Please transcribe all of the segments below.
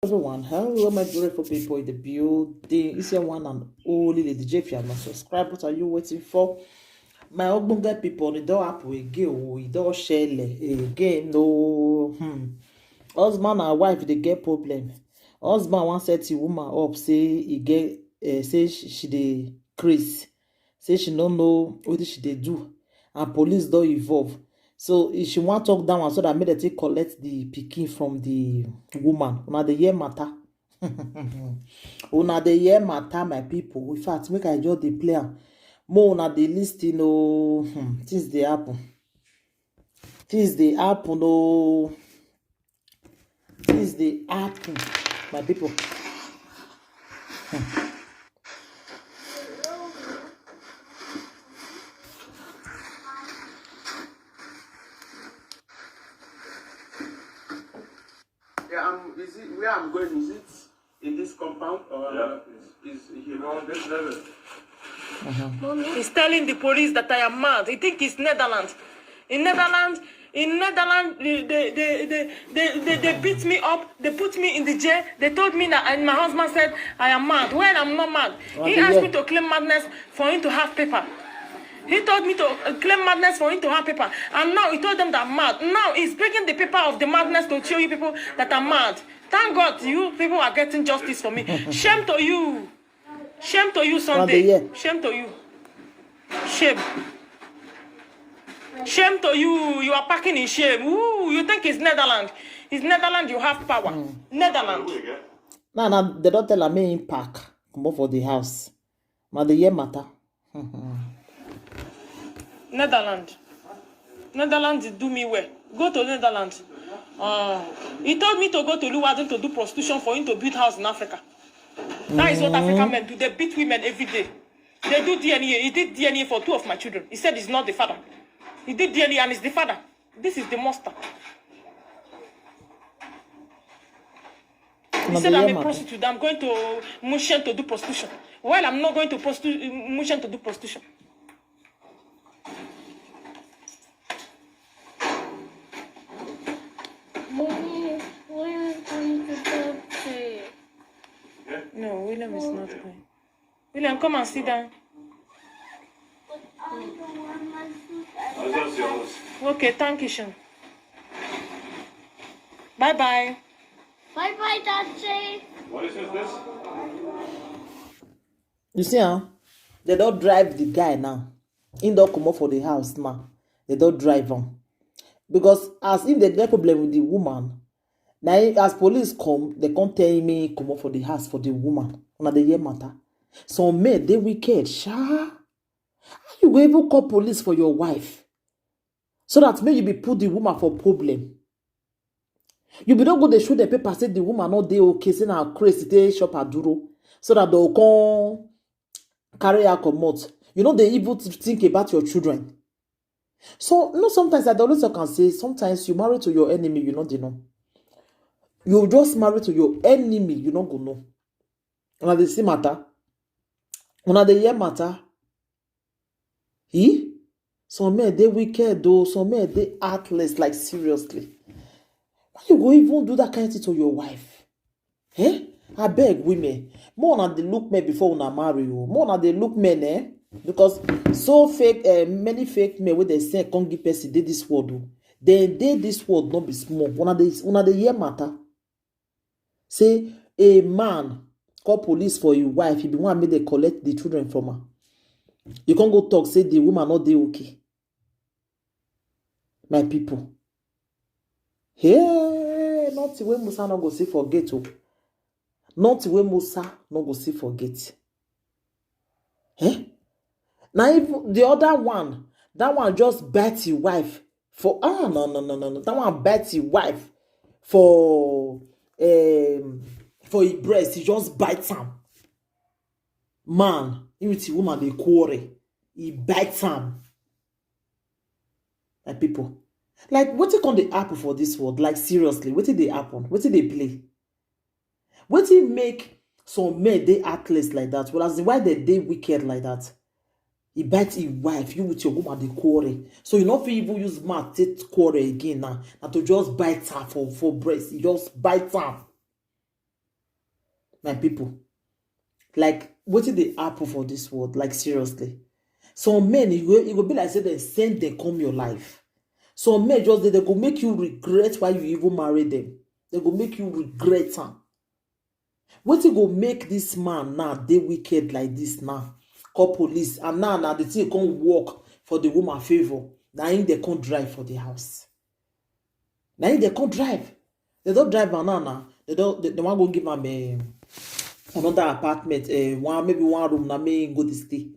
Everyone, hello my beautiful people in the building. It's your one and only Lady J. If you are not subscribed, what are you waiting for? My ogbonge people, it don't happen again. It don't share again. No, husband and wife they get problem. Husband wan set the woman up, say he get, say she dey craze, say she no know what she dey do, and police don't involve. So if she want talk down so that make dem take collect the pikin from the woman. Una dey hear matter. Una dey hear matter, my people. In fact, make I just dey play am. More una dey lis ten o. Things dey happen. Things dey happen o. Things dey happen, my people. Yeah, is it where I'm going? Is it in this compound or is here? No, this level. He's telling the police that I am mad. He think it's Netherlands. In Netherlands, they beat me up. They put me in the jail. They told me that, and my husband said I am mad. When I'm not mad, he asked me to claim madness for him to have paper. He told me to claim madness for him to have paper. And now he told them that I'm mad. Now he's breaking the paper of the madness to show you people that I'm mad. Thank God you people are getting justice for me. Shame to you. Shame to you, Sunday. Shame to you. Shame. Shame to you. You are packing in shame. Ooh, you think it's Netherlands. It's Netherlands, you have power. Netherlands. Now, they don't tell her me in pack. Come for the house. Now, the year matter. Netherlands. Netherlands do me well. Go to Netherlands. He told me to go to Leeuwarden to do prostitution for him to build house in Africa. That is what African men do. They beat women every day. They do DNA. He did DNA for 2 of my children. He said he's not the father. He did DNA and he's the father. This is the monster. He said I'm a prostitute. I'm going to Mushen to do prostitution. Well, I'm not going to Mushen to do prostitution. Mommy, William is going to doctor. No, William is not going. William, come and sit down. I don't want my food. Okay, thank you, Sean. Bye-bye. Bye-bye, Daddy. What is this? You see, they don't drive the guy now. He don't come up for the house now. They don't drive him. Because as if they get problem with the woman, now as police come, they can't tell me come up for the house for the woman. Una the year matter. So men, they wicked. How you go even call police for your wife? So that maybe you be put the woman for problem. You be not go they show the paper say the woman not they okay, say now crazy they shop aduro. So that they'll come carry her comot. You know they even think about your children. So no, sometimes I always can say sometimes you marry to your enemy, you know they know. You just marry to your enemy, you not go know. Una the same matter. Una the year matter. He? Some men they wicked though, some men they heartless, like seriously. Why you go even do that kind of thing to your wife? Eh? I beg women. More than they look men before una marry you. More than they look men, because so fake, many fake men when they say can't give person they this word do. They this word not be small. Una the year matter. Say a man call police for your wife, he be one make they collect the children from her. You can't go talk, say the woman not they okay. My people. Hey, not the way Musa not go see forget. Not the way Musa not go see forget. Eh? Now if the other one, that one just bet your wife for no. That one bet your wife for his breast. He just bites him. Man, even the woman they quarrel. He bites him. My people. Like, what it on the happen for this world? Like, seriously, what did they happen? What did they play? What did make some men they heartless like that? Well, as the why they wicked like that? He bites his wife, you with your woman, they quarrel. So you not even use mouth to quarrel again now. And to just bite her for breast. You just bite her. my people. Like, what did they happen for this world? Like, seriously. Some men, it will be like say they send them come your life. Some men just they go make you regret why you even married them. They go make you regret them. What it go make this man now they wicked like this now? Call police and now the thing can't work for the woman favor. Now they can't drive for the house. Now they can't drive. They don't drive now. They want go give them another apartment, maybe one room na me go to stay.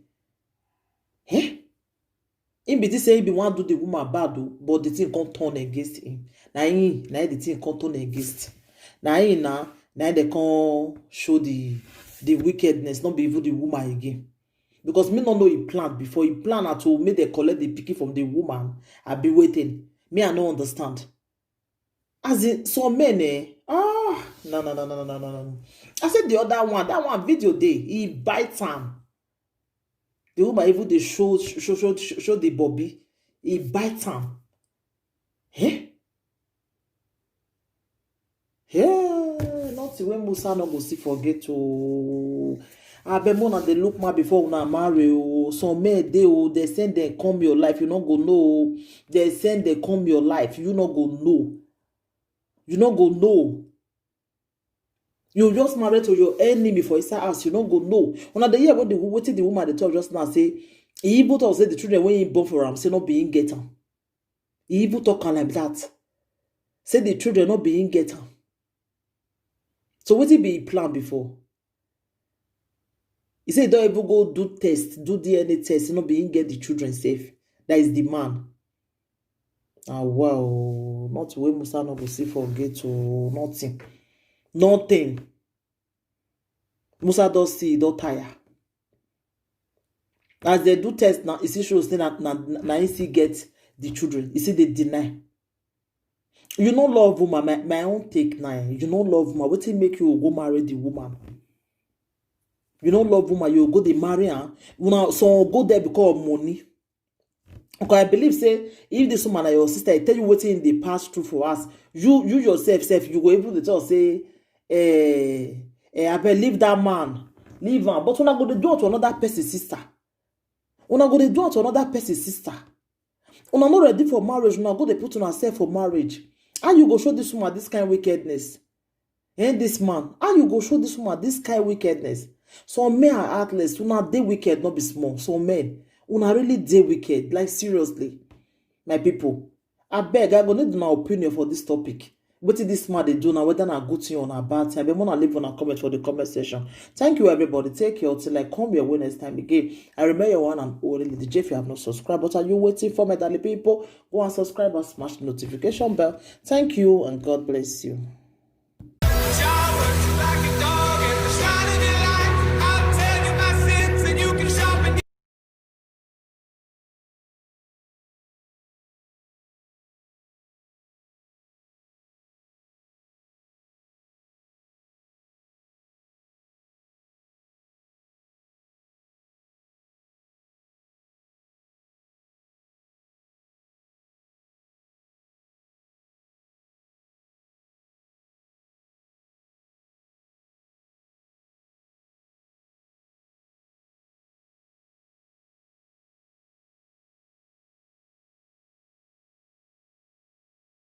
Eh? In between say he want do the woman bad, but the thing can't turn against him. Now the thing can't turn against. Now they can't show the wickedness, not be even the woman again. Because me not know he planned before. He planned to make they collect the picky from the woman. I be waiting. Me I don't understand. As in some men no. I said the other one, that one video day, he bites him. The woman even they show the Bobby. He bites him. Eh? Yeah, not when Musa no go see forget to. I be more they look more before una marry. Some men they send them come your life. You not go know. They send them come your life. You not go know. You not go know. You just married to your enemy for his house. You not go know. When the year when the woman they talk just now say, he even talk say the children when he born for him say not being get him. He even talk like that. Say the children not being get him. So what it be plan before? He say don't even go do test, do DNA test, not being get the children safe. That is the man. Ah wow, not way Musa no go see forget to nothing. Nothing. Musa does see, don't tire. As they do test now, it shows that he see get the children. You see they deny. You don't love woman. My own take now. You don't love woman. What will make you go marry the woman? You don't love woman. You go they marry her. So go there because of money. Because I believe say if this woman or your sister I tell you what in the past through for us, you yourself you go able to tell say I believe that man, leave him. But when I go to do it to another person's sister, when I go to do it to another person's sister, when I'm not ready for marriage, when I go to put on herself for marriage, how you go show this woman this kind of wickedness? And this man, how you go show this woman this kind of wickedness? Some men are heartless, when they wicked, not be small. Some men, when I really they wicked, like seriously, my people. I beg, I go need my opinion for this topic. What did this man they do now? Whether a good thing or a bad thing? I want to leave on a comment for the comment section. Thank you, everybody. Take care till I come your way next time again. I remember your one and only the J. If you have not subscribed, but are you waiting for me, darling people? Go and subscribe and smash the notification bell. Thank you and God bless you.